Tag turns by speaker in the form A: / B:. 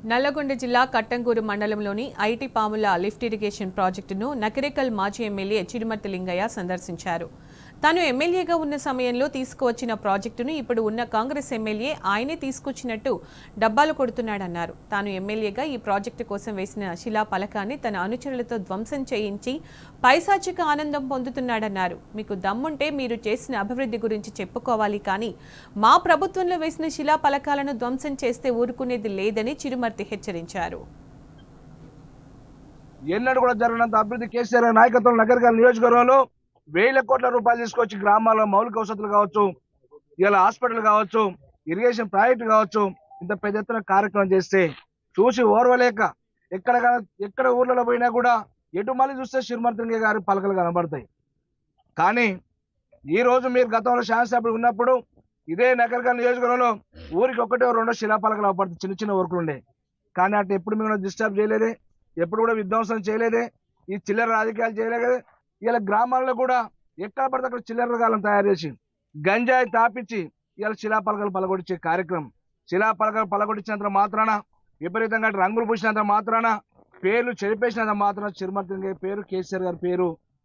A: నల్లగొండ జిల్లా కట్టంగూరు మండలంలోని IT Pamula lift irrigation ప్రాజెక్టును నకిరేకల్ మాజీ ఎమ్మెల్యే చిరుమర్తి లింగయ్య సందర్శించారు. తాను ఎమ్మెల్యేగా ఉన్న సమయంలో తీసుకువచ్చిన ప్రాజెక్టును ఇప్పుడు ఉన్న కాంగ్రెస్ ఎమ్మెల్యే ఆయనే తీసుకొచ్చినట్టు డబ్బాలు కొడుతున్నాడన్నారు. తాను ఎమ్మెల్యేగా ఈ ప్రాజెక్టు కోసం వేసిన శిలా పలకాన్ని తన అనుచరులతో ధ్వంసం చేయించి పైశాచిక ఆనందం పొందుతున్నాడన్నారు. మీకు దమ్ముంటే మీరు చేసిన అభివృద్ధి గురించి చెప్పుకోవాలి, కానీ మా ప్రభుత్వంలో వేసిన శిలా పలకాలను ధ్వంసం చేస్తే ఊరుకునేది లేదని చిరుమర్తి హెచ్చరించారు.
B: ఎన్నడూ కూడా జరగనంత అభివృద్ధి కేసీఆర్ నాయకత్వంలో నగరకల్ నియోజకవర్గంలో వేల కోట్ల రూపాయలు తీసుకొచ్చి గ్రామాల్లో మౌలిక వసతులు కావచ్చు, ఇలా హాస్పిటల్ కావచ్చు, ఇరిగేషన్ ప్రాజెక్టు కావచ్చు, ఇంత పెద్ద ఎత్తున కార్యక్రమం చేస్తే చూసి ఓర్వలేక ఎక్కడ ఊర్లలో పోయినా కూడా ఎటు మళ్ళీ చూస్తే చిరుమర్తి గారి పలకలు కనబడతాయి. కానీ ఈ రోజు మీరు గతంలో శాసనసభ్యుడు ఉన్నప్పుడు ఇదే నగరకల్ నియోజకవర్గంలో ఊరికి ఒకటో రెండో శిలాపలకలు అవపడుతుంది, చిన్న చిన్న వర్కులు ఉండే. కానీ అటు ఎప్పుడు మిమ్మల్ని డిస్టర్బ్ చేయలేదే, ఎప్పుడు కూడా విధ్వంసం చేయలేదే, ఈ చిల్లర రాజకీయాలు చేయలేదే. ఇలా గ్రామాల్లో కూడా ఎక్కడ పడితే అక్కడ చిల్లర కాలం తయారు చేసి గంజాయి తాపించి ఇలా శిలాపలకలు పలగొట్టించే కార్యక్రమం. శిలాపలకలు పలగొట్టించినంత మాత్రాన, విపరీతంగా రంగులు పూసినంత మాత్రాన, పేర్లు చెరిపేసినంత మాత్రాన చిరుమర్తి పేరు, కేసీఆర్ గారి పేరు